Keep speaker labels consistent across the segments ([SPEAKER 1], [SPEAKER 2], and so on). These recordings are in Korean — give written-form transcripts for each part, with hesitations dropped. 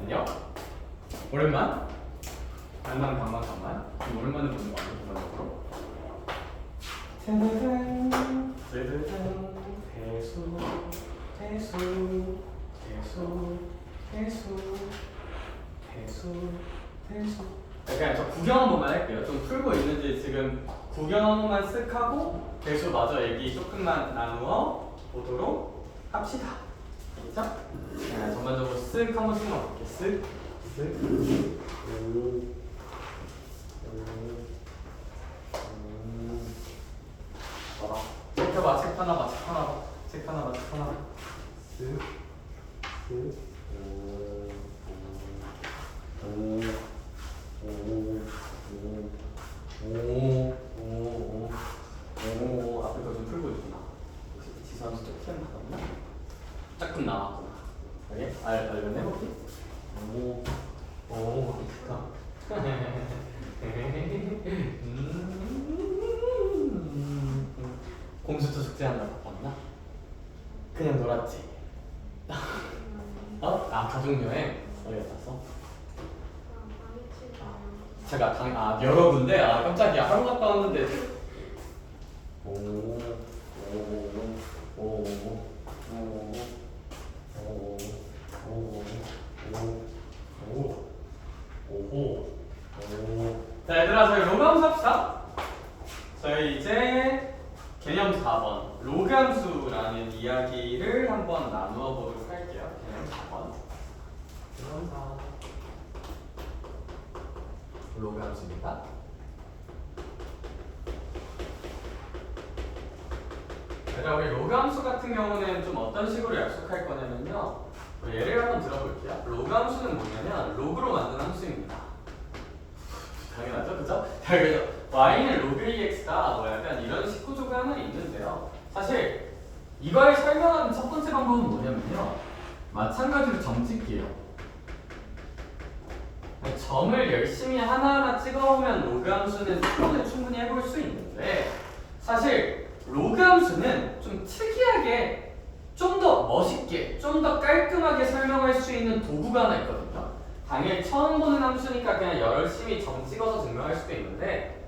[SPEAKER 1] 안녕? 오랜만? 간만 좀 오랜만에 보는 거 같아 기본적으로. 짜자잔 짜자잔 대수. 그냥 저 구경 한 번만 할게요. 좀 풀고 있는지 지금 구경 한 번만 쓱 하고 대수 마저 얘기 조금만 나누어 보도록 합시다. 알겠죠? 자, 전반적으로 쓱 한 번씩만 볼게요. 쓱 체크봐, 책 하나 봐. 오, 앞에 거 좀 풀고 있구나. 혹시 지수함수 좀 시험 받았나? 조금 나왔구나. 그래? 알면 해볼게. 좋다. 공수처 숙제하느라 바빴나? 그냥 놀았지. 가족여행 어디 갔어? 제가 여러 군데 깜짝이야 하루 갔다 왔는데. 자, 얘들아, 저희 로그함수 합시다. 저희 이제 개념 4번 로그함수라는 이야기를 한번 나누어 보도록 할게요. 개념 4번 로그함수입니다. 얘들아, 우리 로그함수 같은 경우는 좀 어떤 식으로 약속할 거냐면요, 예를 한번 들어볼게요. 로그함수는 뭐냐면 로그로 만든 함수입니다. 당연하죠, 그죠? 그래서 y는 로그 ex다 뭐 약간 이런 식 구조가 하나 있는데요. 사실 이걸 설명하는 첫 번째 방법은 뭐냐면요, 마찬가지로 점 찍기예요. 점을 열심히 하나하나 찍어오면 로그 함수는 수동을 충분히 해볼 수 있는데, 사실 로그 함수는 좀 특이하게 좀 더 멋있게 좀 더 깔끔하게 설명할 수 있는 도구가 하나 있거든요. 당연히 처음 보는 함수니까 그냥 열심히 점 찍어서 증명할 수도 있는데,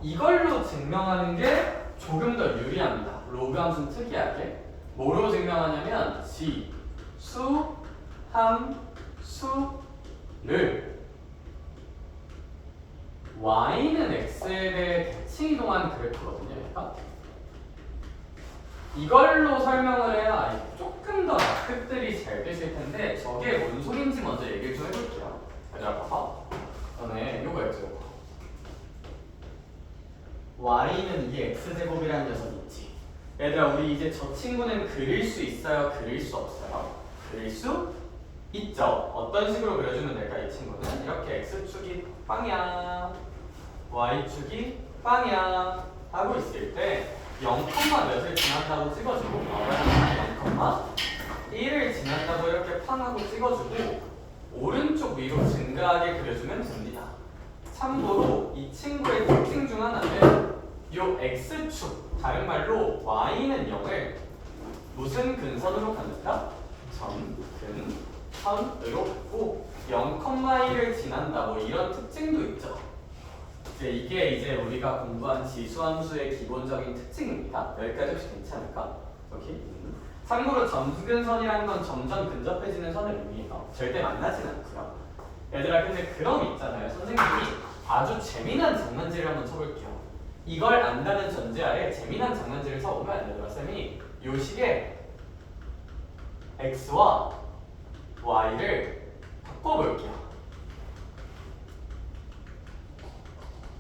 [SPEAKER 1] 이걸로 증명하는 게 조금 더 유리합니다. 로그 함수는 특이하게 뭐로 증명하냐면 지, 수, 함, 수를 y는 x에 대해 대칭이동한 그래프거든요. 그러니까 이걸로 설명을 해야 조금 더 납득들이 잘 되실 텐데, 저게 뭔 소린지 먼저 얘기를 좀 해볼게요. 얘들아 봐봐. 전에 요거 있죠, 요거. y는 이 x제곱이라는 녀석 있지. 얘들아, 우리 이제 저 친구는 그릴 수 있어요? 그릴 수 없어요? 그릴 수 있죠. 어떤 식으로 그려주면 될까? 이 친구는 이렇게 x축이 빵이야, y축이 빵이야 하고 있을 때 0, 몇을 지난다고 찍어주고, 0,1을 지난다고 이렇게 팡하고 찍어주고 오른쪽 위로 증가하게 그려주면 됩니다. 참고로 이 친구의 특징 중 하나는 요 x축, 다른 말로 y는 0을 무슨 근선으로 갖는다? 점근선으로 갖고 0,1을 지난다 뭐 이런 특징도 있죠. 이게 이제 우리가 공부한 지수함수의 기본적인 특징입니다. 여기까지 혹시 괜찮을까? 오케이. 참고로 점근선이라는 건 점점 근접해지는 선을 의미해요. 절대 만나진 않고요. 얘들아, 근데 그럼 있잖아요. 선생님이 아주 재미난 장난질을 한번 쳐볼게요. 이걸 안다는 전제하에 재미난 장난질을 쳐보면, 얘들아, 쌤이 요 식에 x와 y를 바꿔볼게요.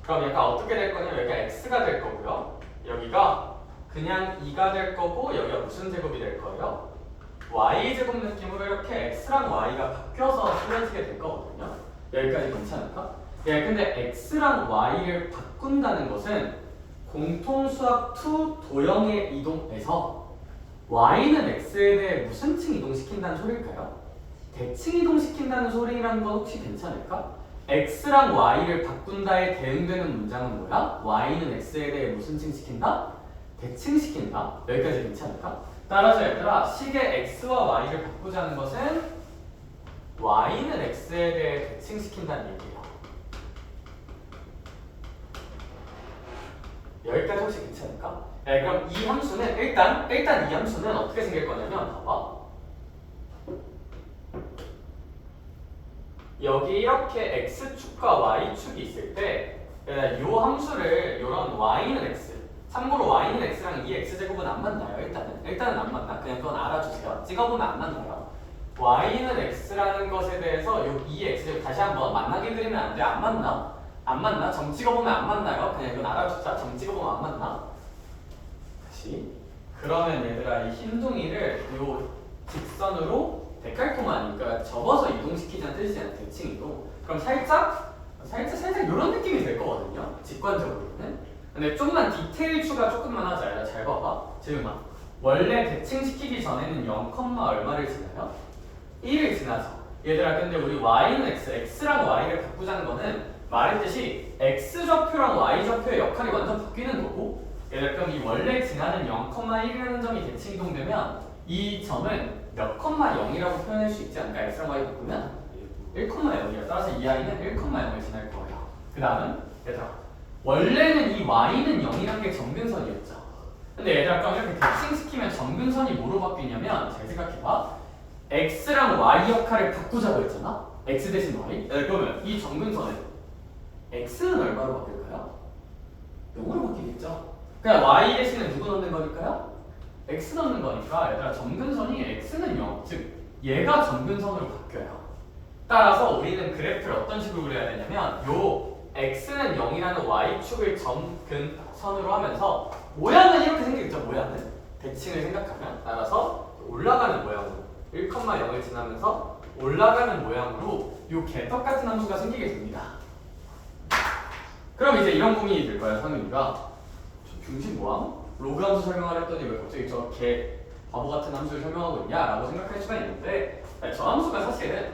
[SPEAKER 1] 그럼 약간 어떻게 될 거냐면 여기가 x가 될 거고요, 여기가 그냥 2가 될 거고, 여기가 무슨 제곱이 될 거예요? y제곱 느낌으로 이렇게 x랑 y가 바뀌어서 쓰여지게 될 거거든요. 여기까지 괜찮을까? 예, 근데 x랑 y를 바꾼다는 것은 공통수학 2 도형의 이동에서 y는 x에 대해 무슨 층 이동시킨다는 소리일까요? 대칭 이동시킨다는 소리라는 건 혹시 괜찮을까? x랑 y를 바꾼다에 대응되는 문장은 뭐야? y는 x에 대해 무슨 층 시킨다? 대칭시킨다. 여기까지 괜찮을까? 따라서 얘들아, 식의 x와 y를 바꾸자는 것은 y는 x에 대해 대칭시킨다는 얘기예요. 여기까지 혹시 괜찮을까? 네, 그럼 이 함수는 일단 이 함수는 어떻게 생길 거냐면 봐봐. 여기 이렇게 x축과 y축이 있을 때 이 함수를 이런 y는 x, 참고로 y는 x랑 이 x제곱은 안 만나요. 일단은 안 만나. 그냥 그건 알아주세요. 찍어보면 안 만나요. y는 x라는 것에 대해서 이 x제곱 다시 한번 만나게 그리면 안 돼. 안 만나. 점 찍어보면 안 만나요. 그냥 이건 알아주자. 점 찍어보면 안 만나. 다시. 그러면 얘들아 이 흰둥이를 요 직선으로 데칼코마니까 접어서 이동시키자는 뜻이잖아. 대칭이동. 그럼 살짝 이런 느낌이 될 거거든요. 직관적으로는. 근데 좀만 디테일 추가 조금만 하자. 얘들아 잘 봐봐. 지금 원래 대칭시키기 전에는 0, 얼마를 지나요? 1을 지나서. 얘들아 근데 우리 y는 x랑 y를 바꾸자는 거는 말했듯이 x좌표랑 y좌표의 역할이 완전 바뀌는 거고, 얘들아 그럼 이 원래 지나는 0,1이라는 점이 대칭이동되면 이 점은 몇 0이라고 표현할 수 있지 않을까? x랑 y 바꾸면 1,0이야. 따라서 이 i는 1,0을 지날 거예요. 그 다음은 얘들아 원래는 이 y는 0이라는 게 점근선이었죠. 근데 얘들아 그럼 이렇게 대칭시키면 점근선이 뭐로 바뀌냐면 잘 생각해봐. x랑 y 역할을 바꾸자고 했잖아. x 대신 y. 그러면 이 점근선은 x는 얼마로 바뀔까요? 0으로 바뀌겠죠. 그냥 y 대신에 누구 넣는 거니까요? x 넣는 거니까 얘들아 점근선이 x는 0, 즉 얘가 점근선으로 바뀌어요. 따라서 우리는 그래프를 어떤 식으로 그려야 되냐면 요 x는 0이라는 y축을 점근선으로 하면서 모양은 이렇게 생기겠죠. 모양은 대칭을 생각하면 따라서 올라가는 모양으로 1,0을 지나면서 올라가는 모양으로 요 개떡 같은 함수가 생기게 됩니다. 그럼 이제 이런 고민이 들 거야. 상윤이가 중심 뭐함? 로그 함수 설명을 했더니 왜 갑자기 저 개 바보 같은 함수를 설명하고 있냐라고 생각할 수가 있는데, 저 함수가 사실은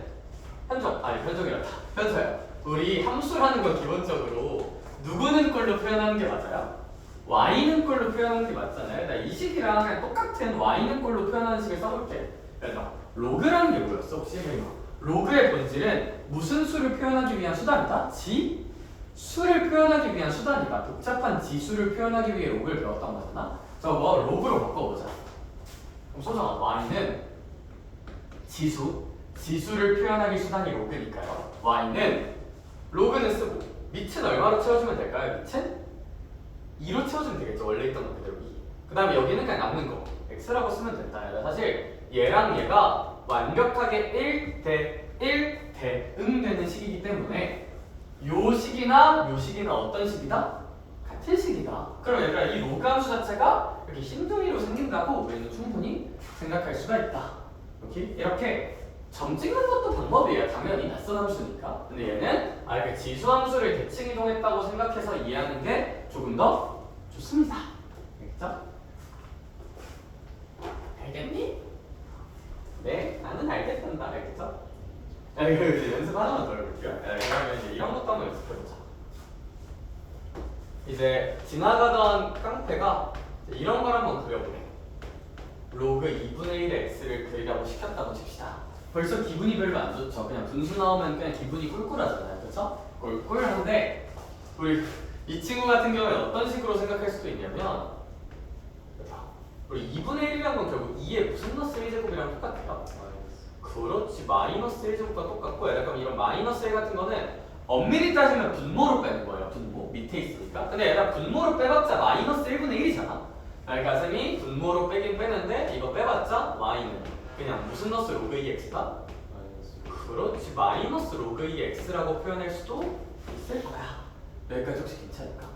[SPEAKER 1] 현서야. 우리 함수라는 건 기본적으로 누구는 꼴로 표현하는 게 맞아요? y는 꼴로 표현하는 게 맞잖아요. 나 이 식이랑 그냥 똑같은 y는 꼴로 표현하는 식을 써볼게. 그래서 로그라는 게 뭐였어? 혹시 로그의 본질은 무슨 수를 표현하기 위한 수단이다? 수를 표현하기 위한 수단이다. 복잡한 지수를 표현하기 위해 로그를 배웠던 거잖아. 저거 로그로 바꿔보자. 그럼 소정아, y는 지수를 표현하기 수단이 로그니까요. y는 로그는 쓰고 밑은 얼마로 채워주면 될까요? 밑은 2로 채워주면 되겠죠. 원래 있던 거 그대로 2. 그 다음에 여기는 그냥 남는 거 x라고 쓰면 된다. 사실 얘랑 얘가 완벽하게 1대1 대응되는 식이기 때문에 요 식이나 어떤 식이다? 같은 식이다. 그럼 얘들아 이 로그 함수 자체가 이렇게 흰둥이로 생긴다고 우리는 충분히 생각할 수가 있다. 이렇게 점 찍는 것도 방법이에요. 당연히 낯선 함수니까. 근데 얘는 이렇게 지수 함수를 대칭 이동했다고 생각해서 이해하는 게 조금 더 좋습니다. 알겠죠? 알겠니? 네, 나는 알겠단다. 알겠죠? 이거 이제 연습 하나만 더 해볼게요. 그러면 이제 이런 것도 한번 연습해보자. 이제 지나가던 깡패가 이런 걸 한번 그려보래. 로그 2분의 1의 x를 그리라고 시켰다고 칩시다. 벌써 기분이 별로 안 좋죠. 그냥 분수 나오면 그냥 기분이 꿀꿀하잖아요. 그렇죠? 꿀꿀한데 우리 이 친구 같은 경우에 어떤 식으로 생각할 수도 있냐면, 우리 2분의 1이라는 건 결국 2의 무슨 너스 1제곱이랑 똑같아요. 그렇지. 마이너스 1제곱과 똑같고, 약간 이런 마이너스 1 같은 거는 엄밀히 따지면 분모로 빼는 거예요. 분모 밑에 있으니까. 근데 얘가 분모로 빼봤자 마이너스 1분의 1이잖아. 그러니까 쌤이 분모로 빼긴 빼는데 이거 빼봤자 y는 그냥 무슨 너스 로그 2x다? 그렇지. 마이너스 로그 2x라고 표현할 수도 있을 거야. 여기까지 혹시 괜찮을까?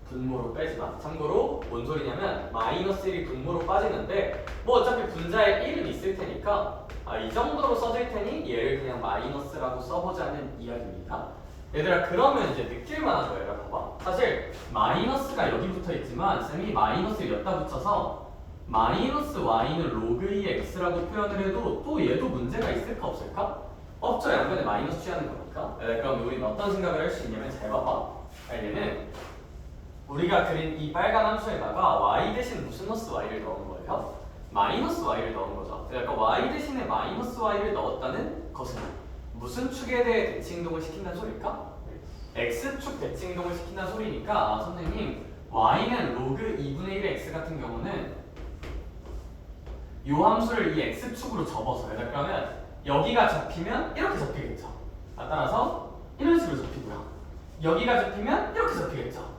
[SPEAKER 1] 분모로 빼지마. 참고로 뭔 소리냐면 마이너스 1이 분모로 빠지는데 뭐 어차피 분자에 1은 있을 테니까 이 정도로 써질 테니 얘를 그냥 마이너스라고 써보자는 이야기입니다. 얘들아 그러면 이제 느낄만한 거예요. 봐봐. 사실 마이너스가 여기 붙어 있지만 쌤이 마이너스를 여기다 붙여서 마이너스 y는 로그 2의 x라고 표현을 해도 또 얘도 문제가 있을까 없을까? 없죠. 양변에 마이너스 취하는 거니까. 그럼 우리는 어떤 생각을 할 수 있냐면 잘 봐봐. 얘는 우리가 그린 이 빨간 함수에다가 y 대신 무슨 너스 y를 넣은 거예요? 마이너스 y를 넣은 거죠. 그러니까 y 대신에 마이너스 y를 넣었다는 것은 무슨 축에 대해 대칭 이동을 시킨다는 소리일까? x축 대칭 이동을 시킨다는 소리니까 선생님 y는 로그 2분의 1의 x 같은 경우는 이 함수를 이 x축으로 접어서 그러면 여기가 접히면 이렇게 접히겠죠. 따라서 이런 식으로 접히고요. 여기가 접히면 이렇게 접히겠죠.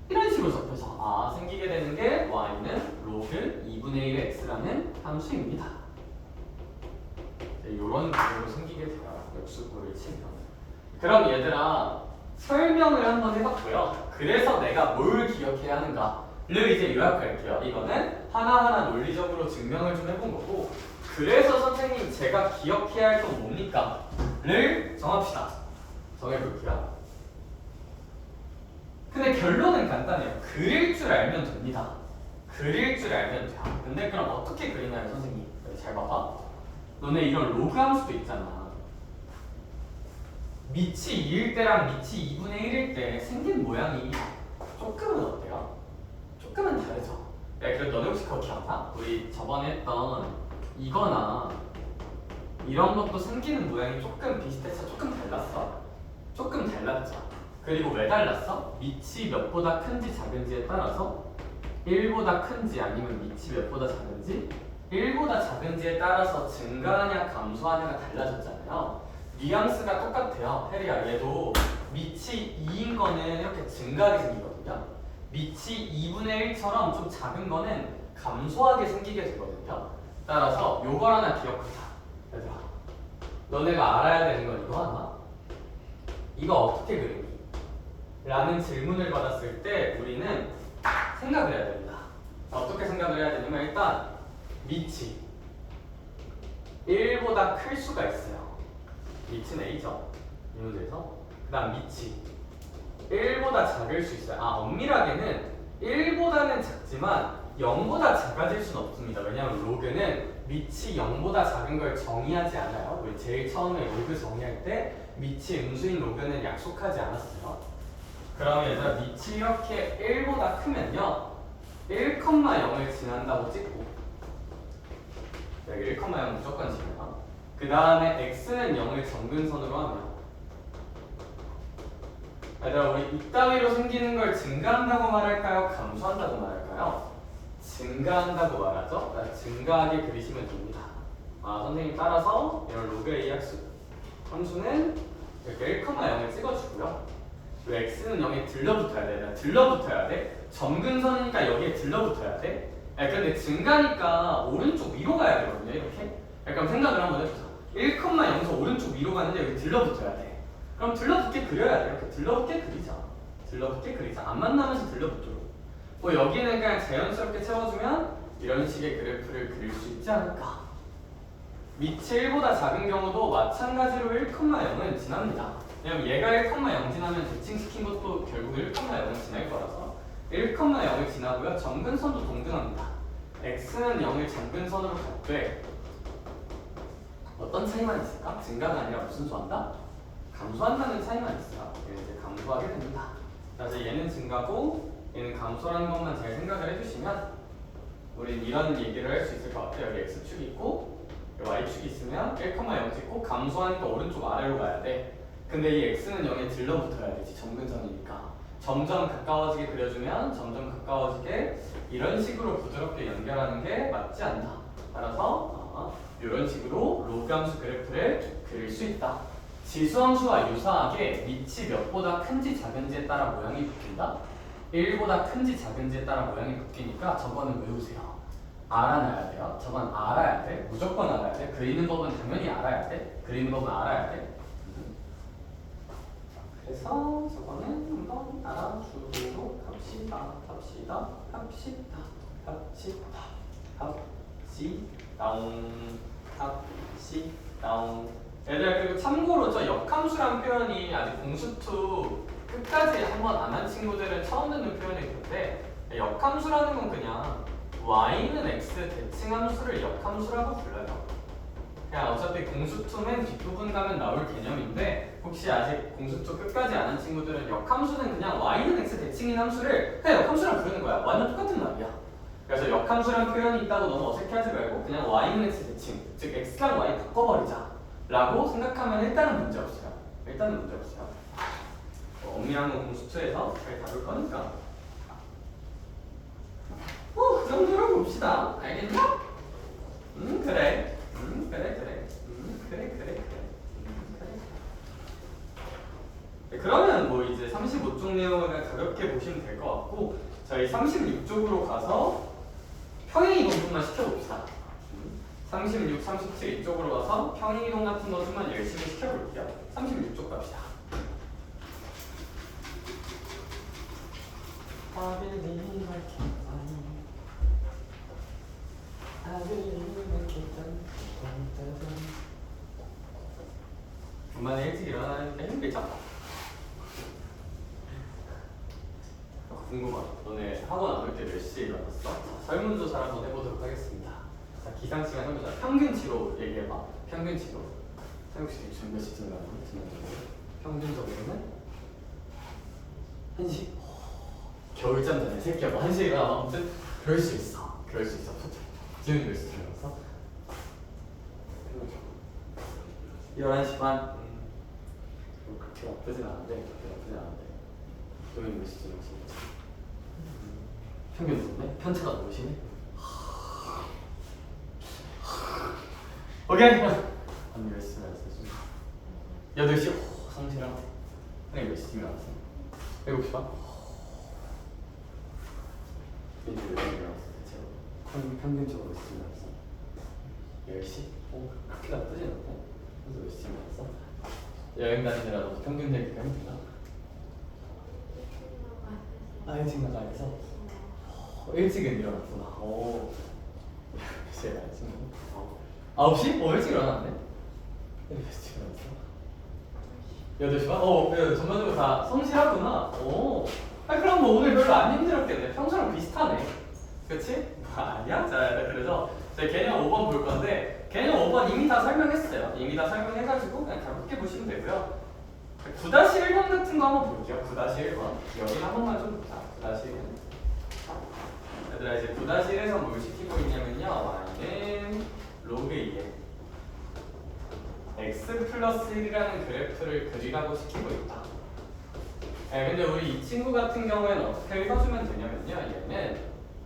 [SPEAKER 1] 이런 식으로 접혀서 생기게 되는 게 y는 로그 2분의 1의 x라는 함수입니다. 이런 구조로 생기게 돼요. 역수구를 치면. 그럼 얘들아 설명을 한번 해봤고요. 그래서 내가 뭘 기억해야 하는가를 이제 요약할게요. 이거는 하나하나 논리적으로 증명을 좀 해본 거고, 그래서 선생님 제가 기억해야 할 건 뭡니까? 를 정합시다. 정해볼게요. 근데 결론은 간단해요. 그릴 줄 알면 됩니다. 그릴 줄 알면 돼요. 근데 그럼 어떻게 그리나요, 선생님? 잘 봐봐. 너네 이런 로그 함수도 있잖아. 밑이 2일 때랑 밑이 2분의 1일 때 생긴 모양이 조금은 어때요? 조금은 다르죠? 야, 그래도 너네 혹시 그거 기억나? 우리 저번에 했던 이거나 이런 것도 생기는 모양이 조금 비슷해서 조금 달랐어. 조금 달랐죠. 그리고 왜 달랐어? 밑이 몇보다 큰지 작은지에 따라서 1보다 큰지 아니면 밑이 몇보다 작은지 1보다 작은지에 따라서 증가하냐 감소하냐가 달라졌잖아요. 뉘앙스가 똑같아요. 혜리야, 얘도 밑이 2인 거는 이렇게 증가하게 생기거든요. 밑이 2분의 1처럼 좀 작은 거는 감소하게 생기게 되거든요. 따라서 요걸 하나 기억하자. 얘들아, 너네가 알아야 되는 건 이거 하나. 이거 어떻게 그리니? 라는 질문을 받았을 때 우리는 생각을 해야 됩니다. 어떻게 생각을 해야 되냐면 일단 밑이 1보다 클 수가 있어요. 밑은 A죠. 이 문제에서. 그 다음 밑이 1보다 작을 수 있어요. 엄밀하게는 1보다는 작지만 0보다 작아질 수는 없습니다. 왜냐하면 로그는 밑이 0보다 작은 걸 정의하지 않아요. 우리 제일 처음에 로그 정의할 때 밑이 음수인 로그는 약속하지 않았어요. 그러면 얘들아 밑이 이렇게 1보다 크면요 1,0을 지난다고 찍고 여기 1,0 무조건 지나요. 그 다음에 x는 0을 정근선으로 하면 얘들아 우리 이따위로 생기는 걸 증가한다고 말할까요? 감소한다고 말할까요? 증가한다고 말하죠? 증가하게 그리시면 됩니다. 선생님 따라서 이런 로그 A 함수는 이렇게 1,0을 찍어주고요. x는 0에 들러붙어야 돼. 들러붙어야 돼. 점근선이니까 여기에 들러붙어야 돼. 근데 증가니까 오른쪽 위로 가야 되거든요. 이렇게. 그럼 생각을 한번 해보자. 1,0에서 오른쪽 위로 가는데 여기 들러붙어야 돼. 그럼 들러붙게 그려야 돼. 이렇게 들러붙게 그리자. 들러붙게 그리자. 안 만나면서 들러붙도록. 여기는 그냥 자연스럽게 채워주면 이런 식의 그래프를 그릴 수 있지 않을까. 밑이 1보다 작은 경우도 마찬가지로 1,0은 지납니다. 왜냐면 얘가 1,0 지나면 대칭시킨 것도 결국 1,0을 지날 거라서 1,0을 지나고요. 정근선도 동등합니다. x는 0을 정근선으로 갈 때 어떤 차이만 있을까? 증가가 아니라 무슨 수한다? 감소한다는 차이만 있어요. 얘는 이제 감소하게 됩니다. 그래서 얘는 증가고 얘는 감소라는 것만 잘 생각을 해주시면 우린 이런 얘기를 할 수 있을 것 같아요. 여기 x축이 있고 y축이 있으면 1,0 찍고 감소하니까 오른쪽 아래로 가야 돼. 근데 이 x는 0에 들러붙어야 되지. 점근선이니까. 점점 가까워지게 그려주면 점점 가까워지게 이런 식으로 부드럽게 연결하는 게 맞지 않나. 따라서 이런 식으로 로그 함수 그래프를 그릴 수 있다. 지수함수와 유사하게 밑이 몇보다 큰지 작은지에 따라 모양이 바뀐다. 1보다 큰지 작은지에 따라 모양이 바뀌니까 저거는 외우세요. 알아놔야 돼요. 저건 알아야 돼. 무조건 알아야 돼. 그리는 법은 당연히 알아야 돼. 그리는 법은 알아야 돼. 그래서 저거는 한번 알아주도록 합시다. 얘들아 그리고 참고로 저 역함수란 표현이 아직 공수2 끝까지 한번 안 한 친구들은 처음 듣는 표현일 텐데 역함수라는 건 그냥 y는 x 대칭함수를 역함수라고 불러요. 그냥 어차피 공수2 맨 뒷부분 가면 나올 개념인데 혹시 아직 공수2 끝까지 안 한 친구들은 역함수는 그냥 y는 x 대칭인 함수를 그냥 역함수라고 부르는 거야. 완전 똑같은 말이야. 그래서 역함수란 표현이 있다고 너무 어색해하지 말고 그냥 y는 x 대칭, 즉 x랑 y 바꿔버리자 라고 생각하면 일단은 문제 없어요. 일단은 문제 없어요. 엄밀한 건 공수처에서 잘 다룰 거니까. 그 정도로 봅시다. 알겠나? 그래. 그래. 그래. 네, 그러면 뭐 이제 35쪽 내용을 가볍게 보시면 될 것 같고, 저희 36쪽으로 가서 평행이동만 시켜봅시다. 36, 37 이쪽으로 가서 평행이동 같은 거 좀만 열심히 시켜볼게요. 36쪽 갑시다. 중간에 일찍 일어나니까 힘들죠? 궁금하다. 너네 학원 안 올 때 몇 시에 일어났어? 자, 설문조사를 한번 해보도록 하겠습니다. 자, 기상시간 설문조사 평균치로 얘기해봐. 평균치로. 사육씨 지금 몇 시쯤 일어났니? 평균적으로는 1시? 겨울잠 자네 새끼야. 뭐 1시에 일어나. 아무튼 그럴 수 있어. 지금 몇 시쯤 일어났어? 11시 반? 그렇게 나쁘진 않은데 지금 몇 시쯤 일어났어? 평균 높네? 편차가 너무 심해? 오케이! 언니 몇 시쯤 일어났어? 8시? 성실하네. 형이 몇 시쯤 일어났어? 7시 반? 민지 몇 시쯤 일어났어? 대체로? 평균적으로 몇 시쯤 일어났어? 10시? 그렇게 나쁘진 않네. 그래서 몇 시쯤 일어났어? 여행 다니느라도 평균 되니까 힘들나? 일찍 나가야해서 일찍은 일어났구나. 몇 시에 일어났지? 9시? 일찍 일어났네? 몇 시쯤 일어났어? 8시 반? 전반적으로 다 성실하구나. 그럼 뭐 오늘 별로 안 힘들었겠네. 평소랑 비슷하네. 그치? 아니야? 자, 그래서 저희 개념 5번 볼 건데, 개념 5번 이미 다 설명했어요. 이미 다 설명해가지고 그냥 가볍게 보시면 되고요. 9-1번 같은 거 한번 볼게요. 9-1번. 여기 한 번만 좀 보자. 9-1. 얘들아, 이제 9-1에서 뭘 시키고 있냐면요. y는 로그 2에 x 플러스 1이라는 그래프를 그리라고 시키고 있다. 근데 우리 이 친구 같은 경우에는 어떻게 읽어주면 되냐면요. 얘는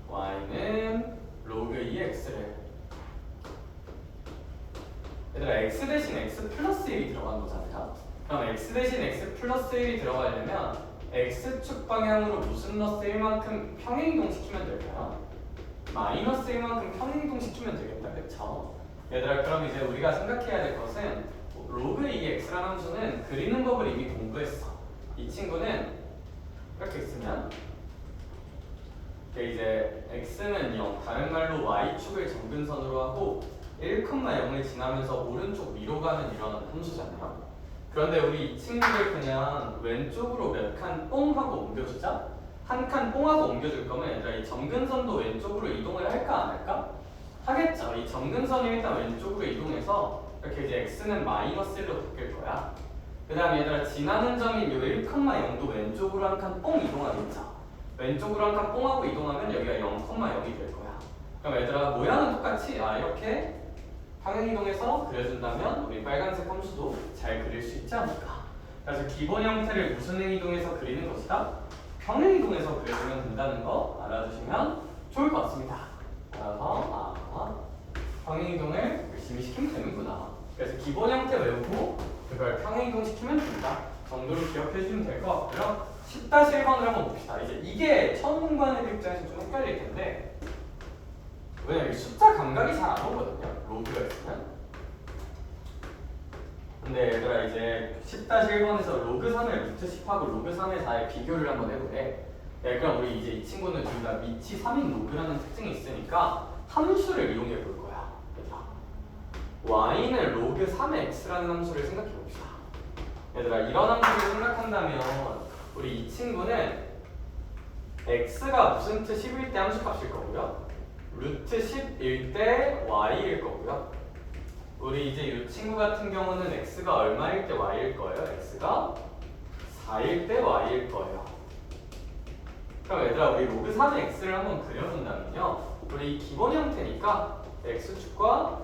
[SPEAKER 1] y는 로그 2x를 얘들아, x 대신 x 플러스 1이 들어간 거잖아요. 그럼 x 대신 x 플러스 1이 들어가려면 x축 방향으로 무슨 러스 1만큼 평행이동 시키면 될까요? 마이너스 1만큼 평행이동 시키면 되겠다. 그쵸? 얘들아, 그럼 이제 우리가 생각해야 될 것은 로그 2x라는 함수는 그리는 법을 이미 공부했어. 이 친구는 이렇게 있으면 이제 x는 0, 다른 말로 y축을 정근선으로 하고 1,0을 지나면서 오른쪽 위로 가는 이런 함수잖아요. 그런데 우리 이 친구를 그냥 왼쪽으로 몇 칸 뽕 하고 옮겨주자. 한 칸 뽕 하고 옮겨줄 거면 얘들아, 이 정근선도 왼쪽으로 이동을 할까 안 할까? 하겠죠. 이 정근선이 일단 왼쪽으로 이동해서 이렇게 이제 x는 마이너스 1로 바뀔 거야. 그 다음에 얘들아, 지나는 점인 요 1,0도 왼쪽으로 한 칸 뽕 이동하겠죠. 왼쪽으로 한 칸 뽕 하고 이동하면 여기가 0,0이 될 거야. 그럼 얘들아, 모양은 똑같이 이렇게 평행이동해서 그려준다면 우리 빨간색 함수도 잘 그릴 수 있지 않을까. 그래서 기본 형태를 무슨 행이동에서 그리는 것이다? 평행이동에서 그려주면 된다는 거 알아주시면 좋을 것 같습니다. 따라서 평행이동을 열심히 시키면 되는구나. 그래서 기본 형태 외우고 그걸 평행이동 시키면 된다 정도로 기억해 주시면 될 것 같고요. 10-1번을 한번 봅시다. 이게 처음 공부하는 애들 입장에서 좀 헷갈릴 텐데, 왜냐면 숫자 감각이 잘 안 오거든요. 로그가 있으면. 근데 얘들아, 이제 10-1번에서 로그 3의 루트 10하고 로그 3의 4의 비교를 한번 해보래. 그럼 우리 이제 이 친구는 둘 다 밑이 3인 로그라는 특징이 있으니까 함수를 이용해 볼 거야. 얘들아, y는 로그 3의 x라는 함수를 생각해 봅시다. 얘들아, 이런 함수를 생각한다면 우리 이 친구는 x가 무슨 트 10일 때 함수값일 거고요. 루트 10일 때 y일 거고요. 우리 이제 이 친구 같은 경우는 x가 얼마일 때 y일 거예요? x가 4일 때 y일 거예요. 그럼 얘들아, 우리 로그 3의 x를 한번 그려본다면요. 우리 기본 형태니까 x축과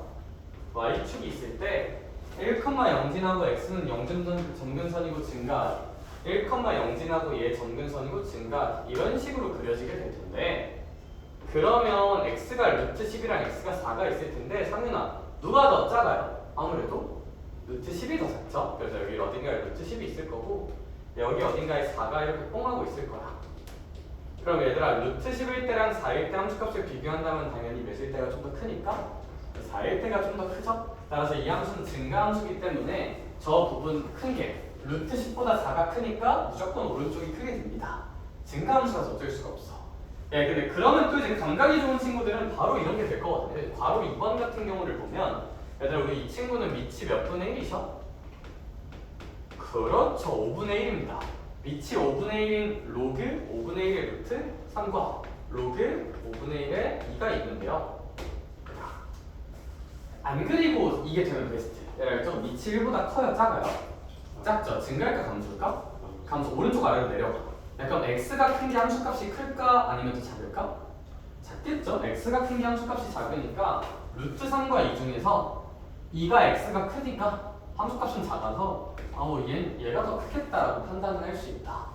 [SPEAKER 1] y축이 있을 때 1,0 지나고 x는 점근선이고 증가 1,0 지나고 얘 점근선이고 증가 이런 식으로 그려지게 될 텐데 그러면 x가 루트 10이랑 x가 4가 있을 텐데 상윤아 누가 더 작아요? 아무래도 루트 10이 더 작죠? 그래서 여기 어딘가에 루트 10이 있을 거고 여기 어딘가에 4가 이렇게 뽕하고 있을 거야. 그럼 얘들아 루트 10일 때랑 4일 때 함수값을 비교한다면 당연히 몇일 때가 좀 더 크니까 4일 때가 좀 더 크죠? 따라서 이 함수는 증가함수이기 때문에 저 부분 큰 게 루트 10보다 4가 크니까 무조건 오른쪽이 크게 됩니다. 증가함수라서 어쩔 수가 없어. 예, 근데 그러면 또 이제 감각이 좋은 친구들은 바로 이런 게 될 거거든요. 바로 2번 같은 경우를 보면 얘들아 우리 이 친구는 밑이 몇 분의 1이죠? 그렇죠. 5분의 1입니다. 밑이 5분의 1인 로그 5분의 1의 루트 3과 로그 5분의 1의 2가 있는데요. 안 그리고 이게 되면 베스트. 좀 밑이 1보다 커요? 작아요? 작죠? 증가할까 감소할까? 감소 오른쪽 아래로 내려가. 그럼 x가 큰 게 함수값이 클까? 아니면 더 작을까? 작겠죠? x가 큰 게 함수값이 작으니까 루트 3과 2 중에서 2가 x가 크니까 함수값은 작아서 얘가 더 크겠다라고 판단을 할 수 있다.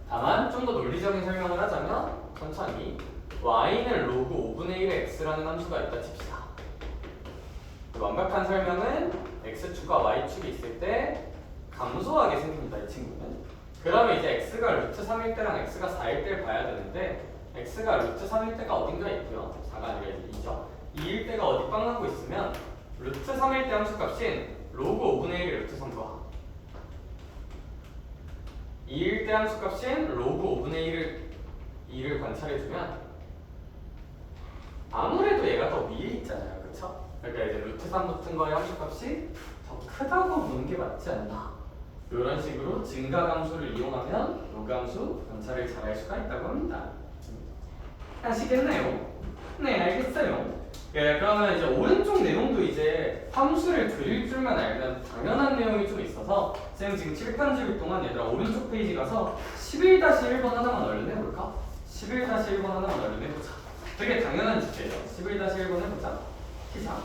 [SPEAKER 1] 다만 좀 더 논리적인 설명을 하자면 천천히 y는 로그 5분의 1의 x라는 함수가 있다 칩시다. 완벽한 설명은 x축과 y축이 있을 때 감소하게 생깁니다. 이 친구는. 그러면 이제 x가 루트 3일 때랑 x가 4일 때를 봐야 되는데 x가 루트 3일 때가 어딘가에 있고요. 4가 아니라 2죠. 2일 때가 어디 빵 하고 있으면 루트 3일 때 함수값인 로그 5분의 1의 루트 3과 2일 때 함수값인 로그 5분의 2를 관찰해주면 아무래도 얘가 더 위에 있잖아요. 그쵸? 그러니까 이제 루트 3 붙은 거의 함수값이 더 크다고 보는 게 맞지 않나. 이런 식으로 증가 함수를 이용하면 로그 함수 관찰을 잘 할 수가 있다고 합니다. 아시겠나요? 네, 알겠어요. 예, 그러면 이제 오른쪽 내용도 이제 함수를 그릴 줄만 알면 당연한 내용이 좀 있어서 쌤 지금 칠판지울 동안 얘들아 오른쪽 페이지 가서 11-1번 하나만 얼른 해볼까? 11-1번 하나만 얼른 해보자. 되게 당연한 주제예요. 11-1번 해보자. 시작.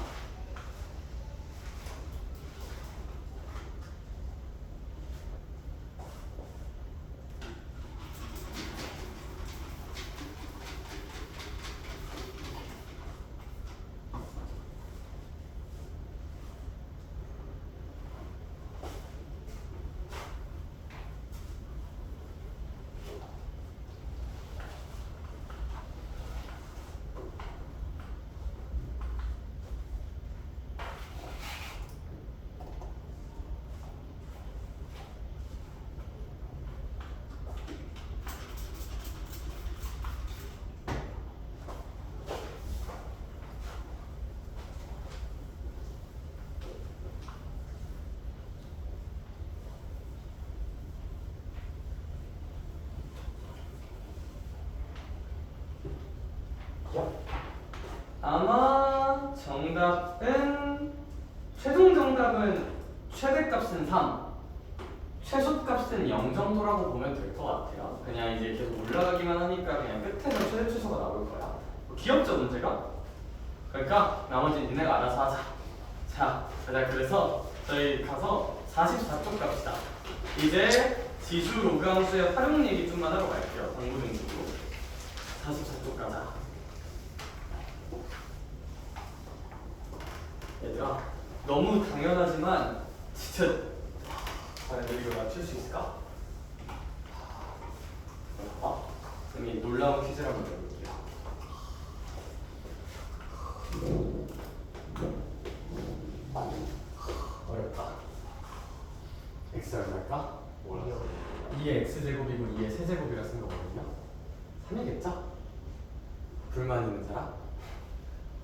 [SPEAKER 1] 아마 정답은 최종 정답은 최대값은 3, 최소값은 0 정도라고 보면 될 것 같아요. 그냥 이제 계속 올라가기만 하니까 그냥 끝에서 최대 최소가 나올 거야. 귀엽죠 문제가? 그러니까 나머지 니네가 알아서 하자. 자, 그래서 저희 가서 44쪽 갑시다. 이제 지수 로그 함수의 활용 얘기 좀만 하러 갈게요. 공부 등식으로 44쪽 가자. 얘들아 너무 당연하지만 진짜 과연 이거 맞출 수 있을까? 선생님이 놀라운 퀴즈를 한번 내볼게요. 어렵다. x 얼마일까? 몰랐어. 2의 x제곱이고 2의 세제곱이라 쓴 거거든요. 3이겠죠? 불만 있는 사람?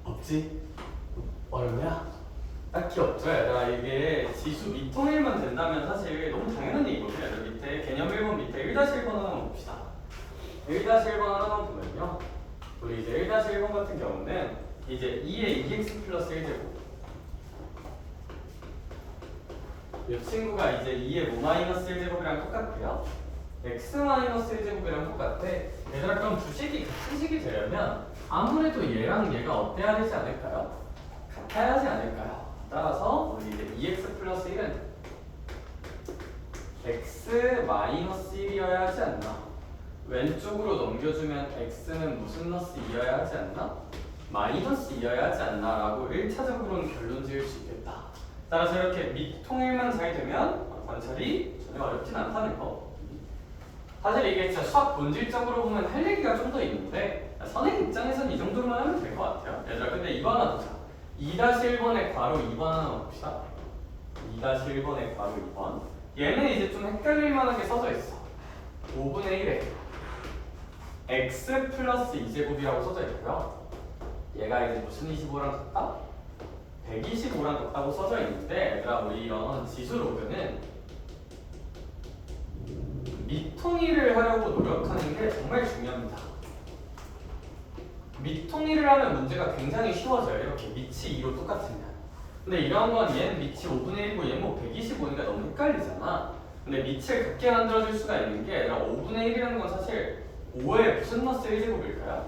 [SPEAKER 1] 없지? 어렵냐? 딱히 없죠. 얘들아 이게 지수 미통일만 된다면 사실 너무 당연한 얘기거든요. 여기 밑에 개념 1번 밑에 1-1번 하나만 봅시다. 1-1번 하나만 보면요. 우리 이제 1-1번 같은 경우는 이제 2의 2x 플러스 1제곱 이 친구가 이제 2의 뭐 마이너스 1제곱이랑 똑같고요. x 마이너스 1제곱이랑 똑같아. 얘들아 그럼 두 식이 같은 식이 되려면 아무래도 얘랑 얘가 어때야 되지 않을까요? 같아야 하지 않을까요? 따라서 우리 이제 2x 플러스 1의 마이너스 1이어야 하지 않나? 왼쪽으로 넘겨주면 x는 무슨 너스 2여야 하지 않나? 마이너스 2여야 하지 않나? 라고 1차적으로는 결론 지을 수 있겠다. 따라서 이렇게 밑통일만 잘 되면 관찰이 전혀 어렵진 않다는 거. 사실 이게 진짜 수학 본질적으로 보면 할 얘기가 좀 더 있는데 선생님 입장에서는 이 정도만 하면 될 것 같아요. 얘들아 근데 이거 하나 보자. 2-1번의 괄호 2번 하나 봅시다. 2-1번의 괄호 2번. 얘는 이제 좀 헷갈릴 만하게 써져 있어. 5분의 1에 x 플러스 2제곱이라고 써져 있고요. 얘가 이제 무슨 25랑 같다? 125랑 같다고 써져 있는데 얘들아 우리 이런 지수 로그는 밑통일을 하려고 노력하는 게 정말 중요합니다. 밑통일을 하면 문제가 굉장히 쉬워져요. 이렇게 밑이 2로 똑같으면. 근데 이런 건 얘는 밑이 5분의 1이고 얘는 뭐 125니까 너무 헷갈리잖아. 근데 밑을 같게 만들어줄 수가 있는 게 얘들아 5분의 1이라는 건 사실 5의 무슨 너스 1제곱일까요?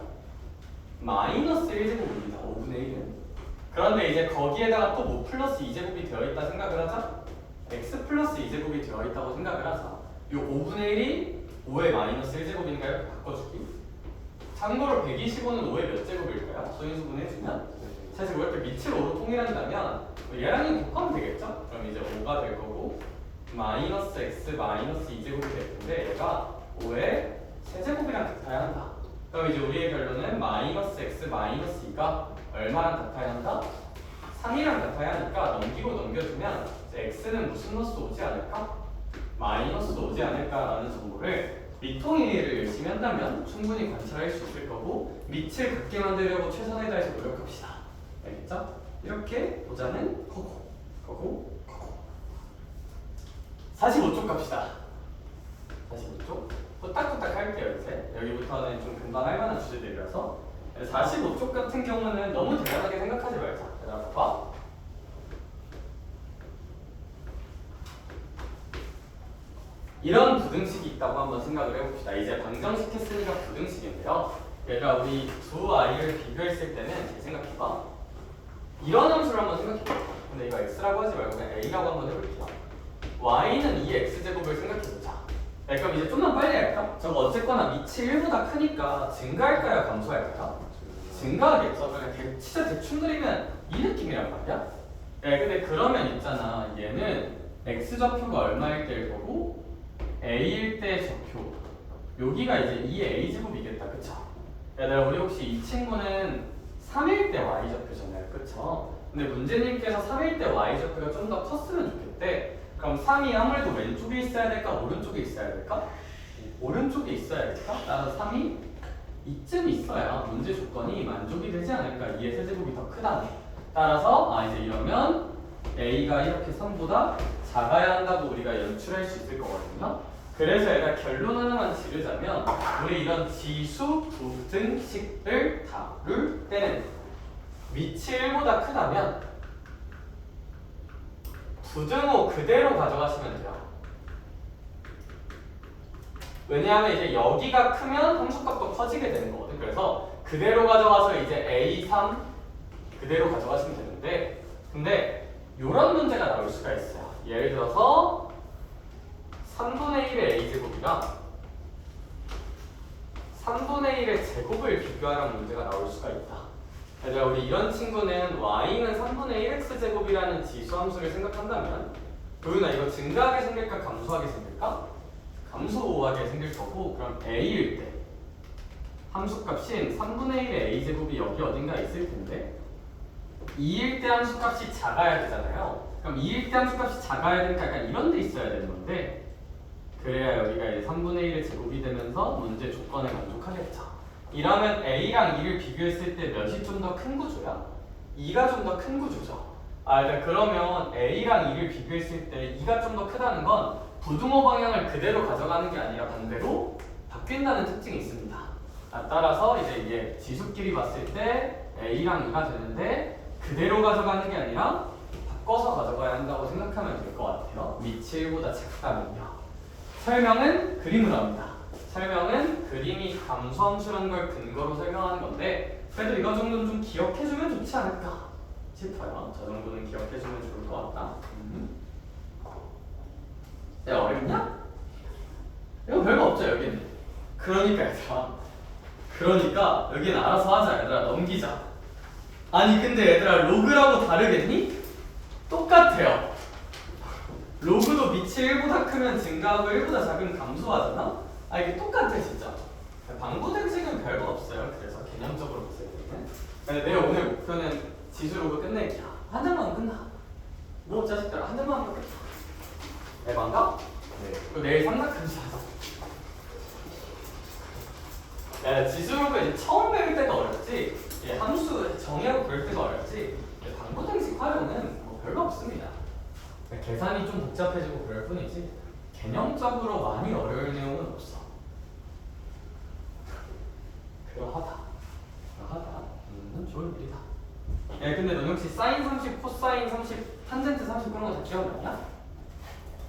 [SPEAKER 1] 마이너스 1제곱입니다. 5분의 1은. 그런데 이제 거기에다가 또 뭐 플러스 2제곱이 되어 있다 생각을 하자. x 플러스 2제곱이 되어 있다고 생각을 하자. 이 5분의 1이 5의 마이너스 1제곱이니까 이렇게 바꿔주기. 참고로 125는 5의 몇 제곱일까요? 소인수분 해주면 사실 이렇게 밑을 5로 통일한다면 얘랑 곱하면 되겠죠? 그럼 이제 5가 될 거고 마이너스 x 마이너스 2제곱이 될 텐데 얘가 5의 세제곱이랑 같아야 한다. 그럼 이제 우리의 결론은 마이너스 x 마이너스 2가 얼마랑 같아야 한다? 3이랑 같아야 하니까 넘기고 넘겨주면 이제 x는 무슨 너스 오지 않을까? 마이너스도 오지 않을까라는 정보를 밑통일을 열심히 한다면 충분히 관찰할 수 있을 거고 밑을 같게 만들려고 최선을 다해서 노력합시다. 알겠죠? 이렇게 보자는 거고 45쪽 갑시다. 45쪽 후딱후딱 할게요. 이제 여기부터는 좀 금방 할 만한 주제들이라서 45쪽 같은 경우는 너무 대단하게 생각하지 말자. 얘들아 봐봐. 이런 부등식이 있다고 한번 생각을 해봅시다. 이제 방정식했으니까 부등식인데요. 얘가 우리 두 아이를 비교했을 때는 잘 생각해봐. 이런 함수를 한번 생각해봐. 근데 이거 x라고 하지 말고 그냥 a라고 한번 해볼게요. y는 2x제곱을 생각해보자. 그럼 이제 좀만 빨리 할까? 저거 어쨌거나 밑이 1보다 크니까 증가할까요? 감소할까요? 증가하겠죠. 그냥 진짜 대충 그리면 이 느낌이란 말이야. 근데 그러면 있잖아. 얘는 x좌표가 얼마일 때일 거고 a일 때 좌표 여기가 이제 2의 a제곱이겠다. 그쵸? 얘들아 우리 혹시 이 친구는 3일 때 y좌표잖아요. 그쵸? 근데 문제님께서 3일 때 y좌표가 좀 더 컸으면 좋겠대. 그럼 3이 아무래도 왼쪽에 있어야 될까? 오른쪽에 있어야 될까? 오른쪽에 있어야 될까? 따라서 3이 이쯤 있어야 문제 조건이 만족이 되지 않을까? 2의 세제곱이 더 크다네. 따라서 이제 이러면 a가 이렇게 3보다 작아야 한다고 우리가 연출할 수 있을 거거든요. 그래서 얘가 결론 하나만 지르자면 우리 이런 지수 부등식을 다룰 때는 밑이 1보다 크다면 부등호 그대로 가져가시면 돼요. 왜냐하면 이제 여기가 크면 함수값도 커지게 되는 거거든. 그래서 그대로 가져가서 이제 A3 그대로 가져가시면 되는데 근데 이런 문제가 나올 수가 있어요. 예를 들어서 3분의 1의 a제곱이랑 3분의 1의 제곱을 비교하라는 문제가 나올 수가 있다. 얘들아 우리 이런 친구는 y는 3분의 1x제곱이라는 지수함수를 생각한다면 도윤아 이거 증가하게 생길까 감소하게 생길까? 감소하게 생길 거고 그럼 a일 때 함수값인 3분의 1의 a제곱이 여기 어딘가에 있을 텐데 2일 때 함수값이 작아야 되잖아요. 그럼 2일 때 함수값이 작아야 되니까 약간 이런 데 있어야 되는 건데 그래야 여기가 이제 3분의 1의 제곱이 되면서 문제 조건에 만족하겠죠. 이러면 a랑 2를 비교했을 때 몇이 좀 더 큰 구조야? 2가 좀 더 큰 구조죠. 그러면 a랑 2를 비교했을 때 2가 좀 더 크다는 건 부등호 방향을 그대로 가져가는 게 아니라 반대로 바뀐다는 특징이 있습니다. 따라서 이제 이게 지수끼리 봤을 때 a랑 2가 되는데 그대로 가져가는 게 아니라 바꿔서 가져가야 한다고 생각하면 될 것 같아요. 밑이 1보다 작다면요. 설명은 그림으로 합니다. 설명은 그림이 감소함수라는 걸 근거로 설명하는 건데 그래도 이거 정도는 좀 기억해주면 좋지 않을까 싶어요. 저 정도는 기억해주면 좋을 것 같다. 어렵냐? 그러니까 얘들아. 그러니까 여기는 알아서 하자 얘들아. 넘기자. 아니 근데 얘들아 로그라고 다르겠니? 똑같아요. 로그도 밑이 1보다 크면 증가하고 1보다 작으면 감소하잖아? 아 이게 똑같아 진짜. 방부등식은 별거 없어요. 그래서 개념적으로 봤을 때는. 내 오늘 목표는 지수 로그 끝내기야. 한 장만 끝나. 뭐 자식들 한 장만 하면 끝나. 에반가? 네. 그리고 내일 삼각함수 하자. 야, 지수 로그 이제 처음 배울 때가 어렵지. 함수 정의하고 그럴 때가 어렵지. 방부등식 활용은 뭐 별거 없습니다. 계산이 좀 복잡해지고 그럴 뿐이지 개념적으로 많이 어려울 내용은 없어. 그러하다. 좋은 일이다. 근데 너 혹시 사인 30, 코사인 30, 탄젠트 30 그런 거 다 기억나냐?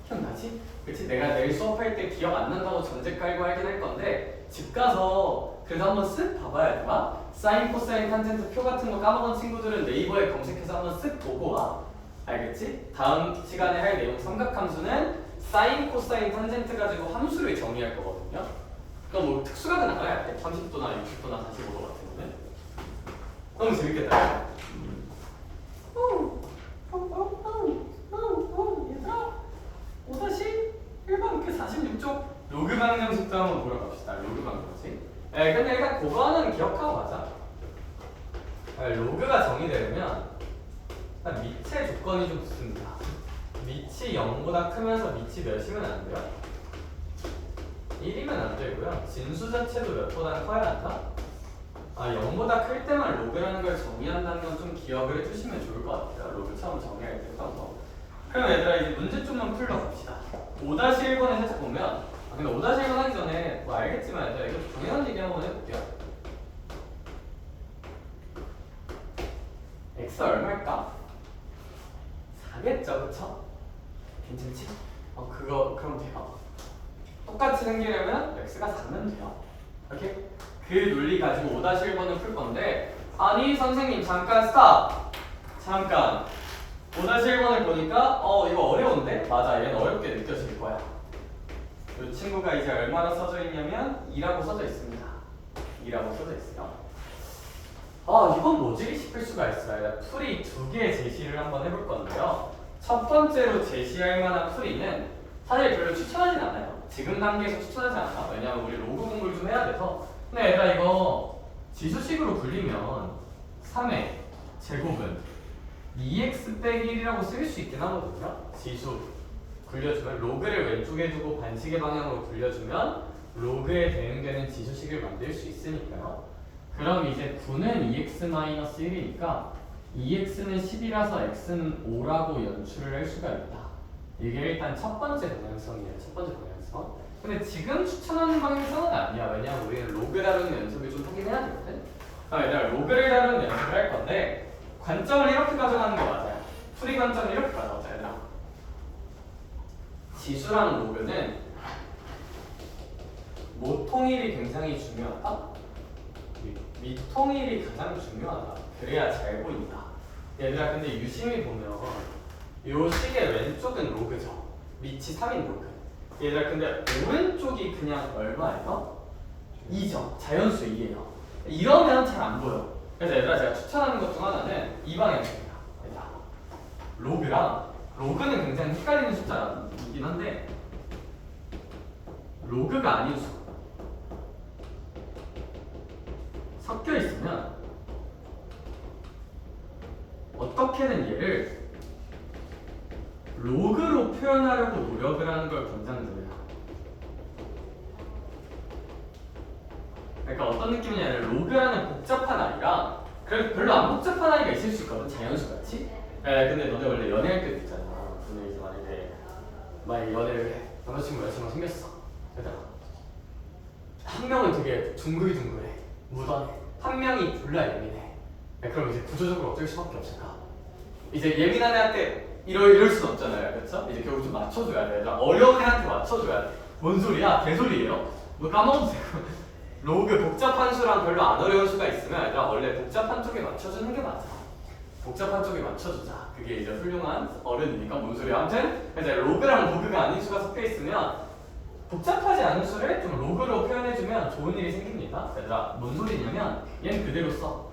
[SPEAKER 1] 기억나지? 그치? 내가 내일 수업할 때 기억 안 난다고 전제 깔고 하긴 할 건데 집 가서 그래도 한번 쓱 봐봐야 돼. 봐. 사인, 코사인, 탄젠트 표 같은 거 까먹은 친구들은 네이버에 검색해서 한번 쓱 보고 와. 알겠지? 다음 시간에 할 내용 삼각함수는 사인, 코사인, 탄젠트 가지고 함수를 정의할 거거든요. 그럼 뭐 특수각은 알아야 돼. 30도나 60도나 45도 같은 거는. 너무 재밌겠다. 얘들아 5-1번 그 46쪽 로그 방정식도 한번 보러 갑시다. 로그 방정식. 근데 일단 그거는 기억하고 가자. 로그가 정의되려면 밑의 조건이 좀 붙습니다. 밑이 0보다 크면서 밑이 몇이면 안 돼요? 1이면 안 되고요. 진수 자체도 몇보다는 커야 한다? 0보다 클 때만 로그라는 걸 정의한다는 건 좀 기억을 해주시면 좋을 것 같아요. 로그 처음 정의할 때 써서. 그럼 얘들아 이제 문제 좀만 풀러 갑시다. 5-1번에 살짝 보면 근데 5-1번 하기 전에 뭐 알겠지만 얘들아 이거 당연한 얘기 한번 해볼게요. x 얼마일까? 4겠죠, 그쵸? 괜찮지? 그럼 돼요. 똑같이 생기려면 x가 4면 돼요. 오케이? 그 논리 가지고 5-1번을 풀 건데 아니 선생님 잠깐 스탑! 잠깐 5-1번을 보니까 이거 어려운데? 맞아, 얘는 어렵게 느껴질 거야. 이 친구가 이제 얼마나 써져 있냐면 2라고 써져 있습니다. 2라고 써져 있어요. 이건 뭐지? 싶을 수가 있어요. 풀이 두 개 제시를 한번 해볼 건데요. 첫 번째로 제시할 만한 풀이는 사실 별로 추천하진 않아요. 지금 단계에서 추천하지 않아. 왜냐면 우리 로그 공부를 좀 해야 돼서. 근데 얘들아 이거 지수식으로 불리면 3의 제곱은 2x 빼기 1이라고 쓸 수 있긴 하거든요. 지수 굴려주면 로그를 왼쪽에 두고 반시계 방향으로 굴려주면 로그에 대응되는 지수식을 만들 수 있으니까요. 그럼 이제 9는 2x-1이니까 2x는 10이라서 x는 5라고 연출을 할 수가 있다. 이게 일단 첫 번째 방향성이에요. 첫 번째 방향성. 근데 지금 추천하는 방향성은 아니야. 왜냐면 우리는 로그 다루는 연습을 좀 하긴 해야 되거든. 얘들아 로그를 다루는 연습을 할 건데 관점을 이렇게 가져가는 게 맞아요. 풀이 관점을 이렇게 가져가자 얘들아. 지수랑 로그는 모통일이 굉장히 중요하다. 밑통일이 가장 중요하다. 그래야 잘 보인다. 얘들아 근데 유심히 보면 요 식의 왼쪽은 로그죠. 밑이 3인 로그. 얘들아 근데 오른쪽이 그냥 얼마예요? 2죠. 자연수 2예요. 이러면 잘 안 보여. 그래서 얘들아 제가 추천하는 것 중 하나는 이 방향입니다. 얘들아 로그는 굉장히 헷갈리는 숫자이긴 한데 로그가 아닌 수 섞여 있으면 어떻게든 얘를 로그로 표현하려고 노력을 하는 걸 권장드려요. 그러니까 어떤 느낌이냐면 로그라는 복잡한 아이랑 그래도 별로 안 복잡한 아이가 있을 수 있거든. 자연수같이. 근데 너네 원래 연애할 때도 있잖아. 너네 이제 만약에 연애를 해. 남자친구 여자친구가 생겼어. 얘들아 한 명은 되게 둥글둥글해. 무던해. 한 명이 졸라 예민해. 그럼 이제 구조적으로 어쩔 수밖에 없을까? 이제 예민한 애한테 이럴 순 없잖아요. 그렇죠? 이제 결국 좀 맞춰줘야 돼. 어려운 애한테 맞춰줘야 돼. 뭔 소리야? 개소리예요? 뭐 까먹어도 되고. 로그 복잡한 수랑 별로 안 어려운 수가 있으면 얘들아 원래 복잡한 쪽에 맞춰주는 게 맞아. 복잡한 쪽에 맞춰주자. 그게 이제 훌륭한 어른이니까 뭔 소리야. 아무튼 이제 로그랑 로그가 아닌 수가 섞여 있으면 복잡하지 않은 수를 좀 로그로 표현해주면 좋은 일이 생깁니다. 얘들아, 뭔 소리냐면 얘는 그대로 써.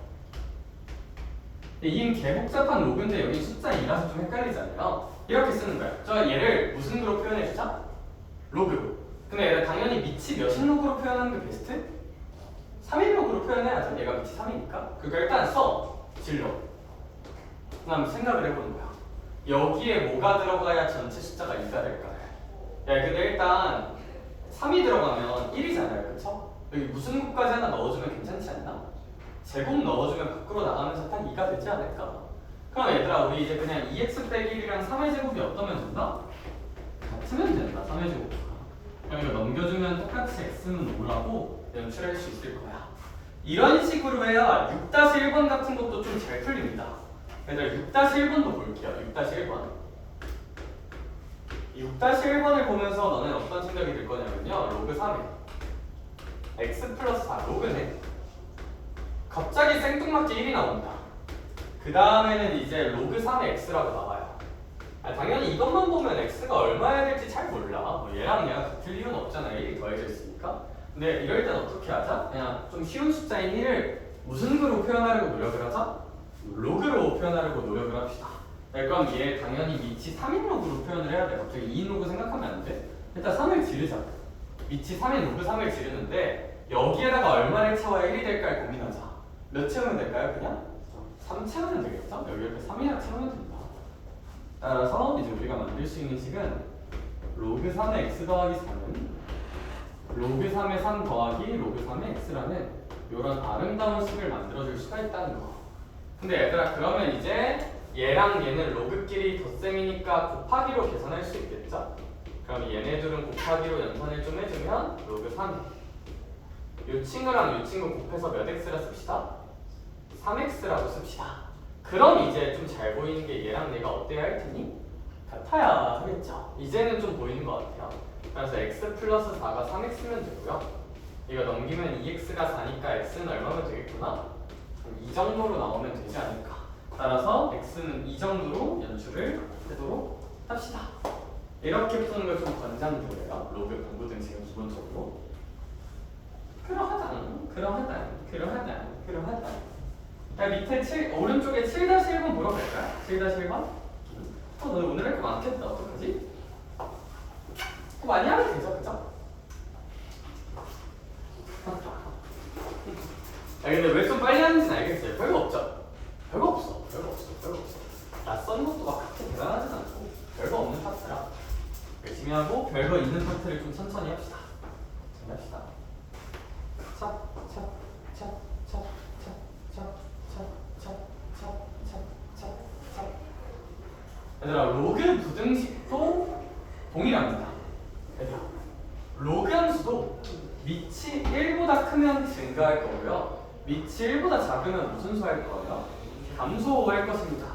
[SPEAKER 1] 2는 개복잡한 로그인데 여기 숫자 2라서 좀 헷갈리잖아요. 이렇게 쓰는 거야. 저 얘를 무슨 로그로 표현해주자? 로그로. 근데 얘가 당연히 밑이 몇인 로그로 표현하는 게 베스트? 3인 로그로 표현해야죠. 얘가 밑이 3이니까. 그러니까 일단 써. 진로. 그다음 생각을 해보는 거야. 여기에 뭐가 들어가야 전체 숫자가 2가 될까요? 야, 근데 일단 3이 들어가면 1이잖아요. 그쵸? 여기 무슨 곱까지 하나 넣어주면 괜찮지 않나? 제곱 넣어주면 밖으로 나가면서 딱 2가 되지 않을까? 그럼 얘들아, 우리 이제 그냥 2x 빼기 1이랑 3의 제곱이 어떠면 된다? 같으면 된다. 3의 제곱과. 그럼 이거 넘겨주면 똑같이 x는 5라고 연출할 수 있을 거야. 이런 식으로 해야 6-1번 같은 것도 좀 잘 풀립니다. 얘들아, 6-1번도 볼게요. 6-1번. 6-1번을 보면서 너는 어떤 생각이 들 거냐면요. 로그 3에 x 플러스 4 로그네. 갑자기 생뚱맞게 1이 나온다. 그 다음에는 이제 로그 3의 x라고 나와요. 당연히 이것만 보면 x가 얼마여야 될지 잘 몰라. 뭐 얘랑 얘가 같을 이유는 없잖아요. 1이 더해져 있으니까. 근데 이럴 땐 어떻게 하자? 그냥 좀 쉬운 숫자인 1을 무슨 그로 표현하려고 노력을 하자? 로그로 표현하려고 노력을 합시다. 그럼 얘 당연히 밑이 3인 로그로 표현을 해야 돼. 갑자기 2인 로그 생각하면 안 돼. 일단 3을 지르자. 밑이 3인 로그 3을 지르는데 여기에다가 얼마를 채워야 1이 될까 고민하자. 몇 채우면 될까요? 그냥? 3 채우면 되겠죠? 여기 이렇게 3이나 채우면 된다. 따라서 이제 우리가 만들 수 있는 식은 로그 3의 x 더하기 4는 로그 3의 3 더하기 로그 3의 x라는 이런 아름다운 식을 만들어줄 수가 있다는 거. 근데 얘들아, 그러면 이제 얘랑 얘는 로그끼리 덧셈이니까 곱하기로 계산할 수 있겠죠? 그럼 얘네들은 곱하기로 연산을 좀 해주면 로그 3. 이 친구랑 이 친구 곱해서 몇 x라 씁시다? 3x라고 씁시다. 그럼 이제 좀 잘 보이는 게 얘랑 얘가 어때야 할 테니? 같아야 하겠죠? 이제는 좀 보이는 것 같아요. 그래서 x 플러스 4가 3x면 되고요. 이거 넘기면 2x가 4니까 x는 얼마면 되겠구나? 이 정도로 나오면 되지 않을까. 따라서 x는 이 정도로 연출을 하도록 합시다. 이렇게 푸는 걸 좀 권장드려요. 로그 공부 등식은 기본적으로. 그러하다. 자, 밑에 오른쪽에 7-1번 물어볼까요? 7-1번? 너 오늘 할 거 많겠다. 어떡하지? 그거 많이 하면 되죠, 그죠? 근데 왜 좀 빨리 하는지는 알겠어요. 별거 없죠? 별거 없어. 낯선 것도 막 그렇게 대단하진 않고 별거 없는 파트라 열심히 하고 별거 있는 파트를 좀 천천히 합시다. 얘들아, 로그 부등식도 동일합니다. 얘들아, 로그 함수도 밑이 1보다 크면 증가할 거고요. 밑이 1보다 작으면 무슨 수 할 거예요? 감소할 것입니다.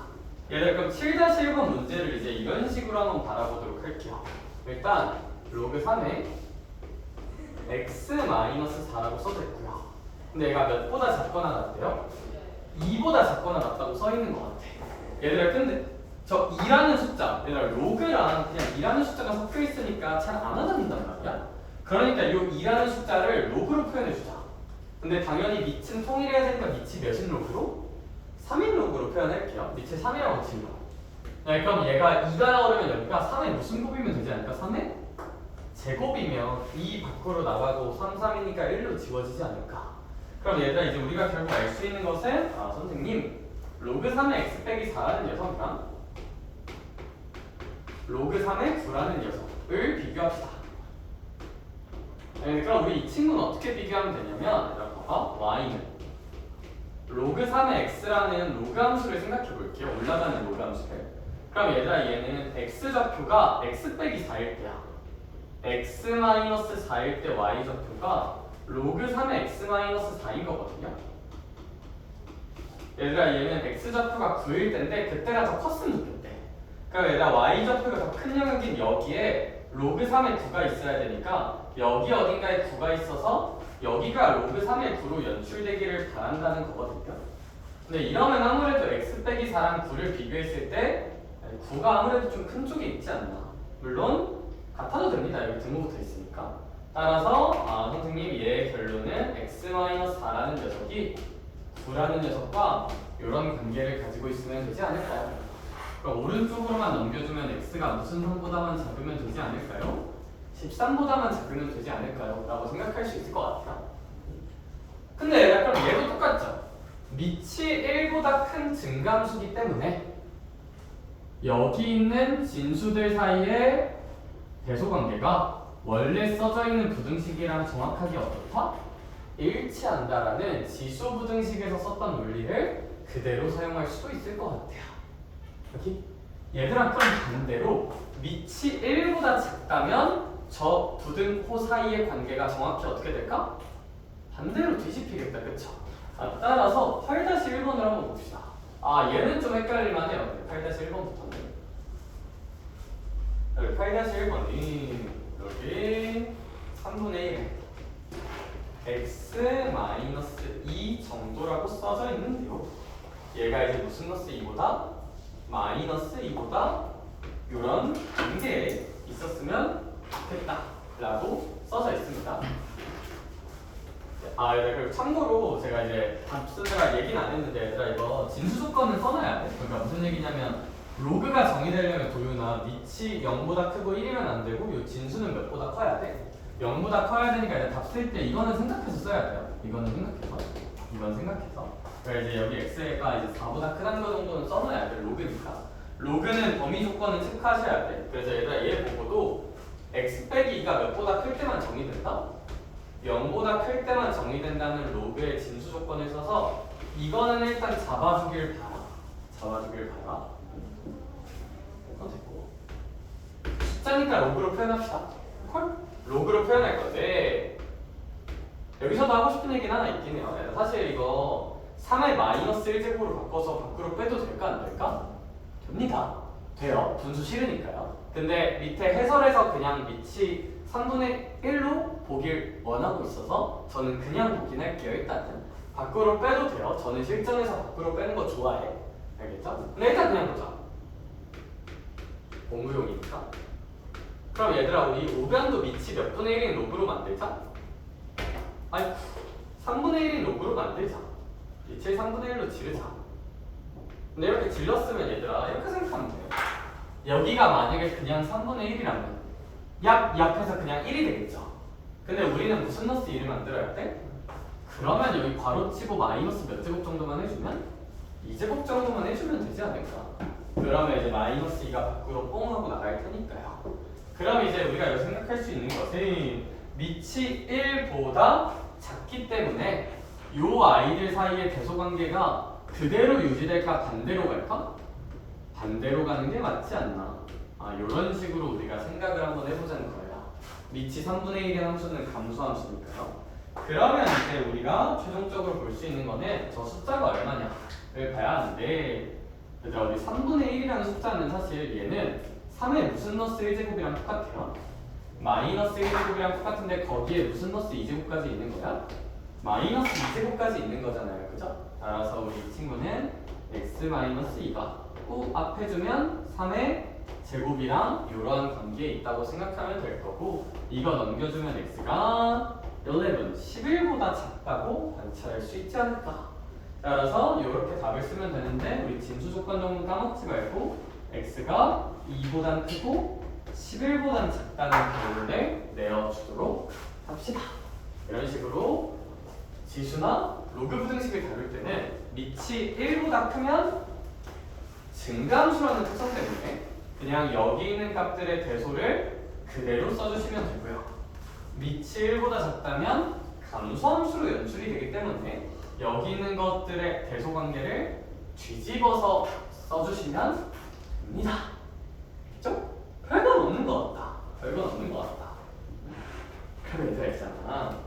[SPEAKER 1] 얘들아, 그럼 7-1번 문제를 이제 이런 식으로 한번 바라보도록 할게요. 일단 로그 3에 x-4라고 써져 있고요. 근데 얘가 몇보다 작거나 같대요? 2보다 작거나 같다고 써 있는 것 같아. 얘들아, 근데 저 2라는 숫자, 얘들아, 로그랑 그냥 2라는 숫자가 섞여 있으니까 잘 안 와닿는단 말이야. 그러니까 이 2라는 숫자를 로그로 표현해주자. 근데 당연히 밑은 통일해야 되니까 밑이 몇인 로그로? 3인 로그로 표현할게요. 밑에 3이라고 치는 거. 네, 그럼 얘가 2가 나오려면 여기가 3의 무슨 곱이면 되지 않을까? 3의 제곱이면 2 밖으로 나가고 3이니까 1로 지워지지 않을까? 그럼 얘들아, 이제 우리가 결국 알 수 있는 것은 선생님, 로그 3의 x 빼기 4라는 녀석이랑 로그 3의 9라는 녀석을 비교합시다. 네, 그럼 우리 이 친구는 어떻게 비교하면 되냐면, 얘들아, 봐봐. y는 로그 3의 x라는 로그 함수를 생각해 볼게요. 올라가는 로그 함수를. 그럼 얘들아, 얘는 x좌표가 x 빼기 4일 때야. x-4일 때 y좌표가 로그 3의 x-4인 거거든요. 얘들아, 얘는 x좌표가 9일 때인데 그때가 더 컸으면 좋겠대. 그럼 얘들아, y좌표가 더 큰 영역인 여기에 로그 3의 9가 있어야 되니까 여기 어딘가에 9가 있어서 여기가 로그 3의 9로 연출되기를 바란다는 거거든요. 근데 이러면 아무래도 x 빼기 4랑 9를 비교했을 때 9가 아무래도 좀 큰 쪽에 있지 않나. 물론 같아도 됩니다. 여기 등호 붙어 있으니까. 따라서 선생님 얘의 결론은 x-4라는 녀석이 9라는 녀석과 이런 관계를 가지고 있으면 되지 않을까요? 그럼 오른쪽으로만 넘겨주면 x가 무슨 선보다만 작으면 되지 않을까요? 13보다만 작으면 되지 않을까요? 라고 생각할 수 있을 것 같아요. 근데 그럼 얘도 똑같죠? 밑이 1보다 큰 증감수기 때문에 여기 있는 진수들 사이의 대소관계가 원래 써져 있는 부등식이랑 정확하게 어떻다? 일치한다라는 지수부등식에서 썼던 논리를 그대로 사용할 수도 있을 것 같아요. 여기? 얘들아, 그럼 반대로 밑이 1보다 작다면 저 부등호 사이의 관계가 정확히 어떻게 될까? 반대로 뒤집히겠다, 그쵸? 따라서 8-1번을 한번 봅시다. 얘는 좀 헷갈릴만 해요. 8-1번부터는. 여기 8-1번이 여기 3분의 1 x-2 정도라고 써져 있는데요. 얘가 이제 무슨 너스 2보다 마이너스 2보다 이런 관계에 있었으면 좋겠다 라고 써져 있습니다. 그리고 참고로 제가 이제 답 쓰느라 얘기는 안 했는데 얘들아 이거 진수 조건은 써놔야 돼. 그러니까 무슨 얘기냐면 로그가 정의되려면 도유나 밑이 0보다 크고 1이면 안 되고 이 진수는 몇보다 커야 돼. 0보다 커야 되니까 이제 답 쓸 때 이거는 생각해서 써야 돼요. 이거는 생각해서. 이건 생각해서. 그러니까 이제 여기 x가 이제 4보다 크다는 거 정도는 써놔야 돼. 로그니까. 로그는 범위 조건을 체크하셔야 돼. 그래서 얘들아 얘 보고도 x 빼기 2가 몇보다 클 때만 정의된다? 0보다 클 때만 정의된다는 로그의 진수 조건을 써서 이거는 일단 잡아주길 바라. 잡아주길 바라. 됐고. 숫자니까 로그로 표현합시다. 콜? 로그로 표현할 건데 여기서도 하고 싶은 얘기는 하나 있긴 해요. 사실 이거 3의 마이너스 1제곱으로 바꿔서 밖으로 빼도 될까 안 될까? 됩니다. 돼요. 분수 싫으니까요. 근데 밑에 해설에서 그냥 밑이 3분의 1로 보길 원하고 있어서 저는 그냥 보긴 할게요. 일단은 밖으로 빼도 돼요. 저는 실전에서 밖으로 빼는 거 좋아해. 알겠죠? 근데 일단 그냥 보자. 공부용이니까. 그럼 얘들아 우리 오변도 밑이 몇 분의 1인 로그로 만들자? 아니 3분의 1인 로그로 만들자. 밑을 3분의 1로 지르자. 근데 이렇게 질렀으면 얘들아 이렇게 생각하면 돼요. 여기가 만약에 그냥 3분의 1이라면 약해서 그냥 1이 되겠죠. 근데 우리는 무슨 너스 1을 만들어야 돼? 그러면 여기 괄호치고 마이너스 몇 제곱 정도만 해주면 2제곱 정도만 해주면 되지 않을까? 그러면 이제 마이너스 2가 밖으로 뽕 하고 나갈 테니까요. 그럼 이제 우리가 여기 생각할 수 있는 것은 밑이 1보다 작기 때문에 요 아이들 사이의 대소관계가 그대로 유지될까 반대로 갈까? 반대로 가는 게 맞지 않나? 이런 식으로 우리가 생각을 한번 해보자는 거예요. 밑이 3분의 1의 함수는 감소함수니까요. 그러면 이제 우리가 최종적으로 볼 수 있는 거는 저 숫자가 얼마냐를 봐야 하는데 얘들아 우리 3분의 1이라는 숫자는 사실 얘는 3의 무슨 너스 1제곱이랑 똑같아요. 마이너스 1제곱이랑 똑같은데 거기에 무슨 너스 2제곱까지 있는 거야? 마이너스 2제곱까지 있는 거잖아요. 그죠? 따라서 우리 이 친구는 x-2가 꼭 앞에 주면 3의 제곱이랑 이러한 관계에 있다고 생각하면 될 거고 이거 넘겨주면 x가 11보다 작다고 관찰할 수 있지 않을까. 따라서 이렇게 답을 쓰면 되는데 우리 진수 조건 정도 까먹지 말고 x가 2보단 크고 11보단 작다는 결론을 내어주도록 합시다. 이런 식으로 지수나 로그 부등식을 다룰 때는 밑이 1보다 크면 증감수라는 특성 때문에 그냥 여기 있는 값들의 대소를 그대로 써주시면 되고요. 밑이 1보다 작다면 감소함수로 연출이 되기 때문에 여기 있는 것들의 대소관계를 뒤집어서 써주시면 됩니다. 그죠? 별건 없는 것 같다. 별건 없는 것 같다. 그럼 얘들아 있잖아.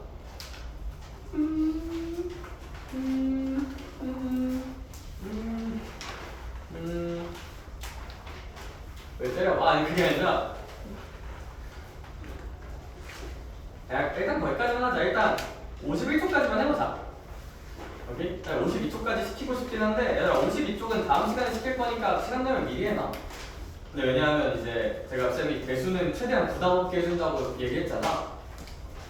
[SPEAKER 1] 왜 때려? 아니 그게 아니라 일단 거기까지만 하자. 일단 51초까지만 해보자. 오케이? 52초까지 시키고 싶긴 한데 얘들아 52쪽은 다음 시간에 시킬 거니까 시간 되면 미리 해놔. 근데 왜냐하면 이제 제가 쌤이 대수는 최대한 부담 없게 해준다고 얘기했잖아.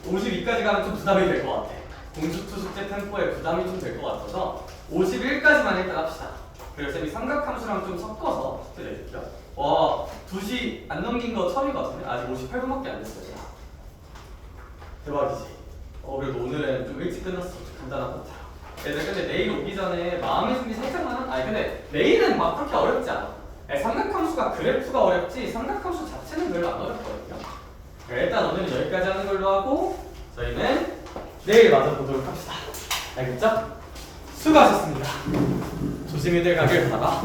[SPEAKER 1] 52까지 가면 좀 부담이 될 것 같아. 공수투 숙제 템포에 부담이 좀 될 것 같아서 51까지만 일단 합시다. 그래서 쌤이 삼각함수랑 좀 섞어서 숙제 내줄게요. 와, 2시 안 넘긴 거 처음인 것 같은데? 아직 58분밖에 안 됐어요. 대박이지. 그래도 오늘은 좀 일찍 끝났어. 간단한 거다. 얘들 근데 내일 오기 전에 마음의 준비 살짝만 아니 근데 내일은 막 그렇게 어렵지 않아. 삼각함수가 그래프가 어렵지 삼각함수 자체는 별로 안 어렵거든요. 일단 오늘은 여기까지 하는 걸로 하고 저희는 내일 마저 보도록 합시다. 알겠죠? 수고하셨습니다. 조심히들 가길 바라.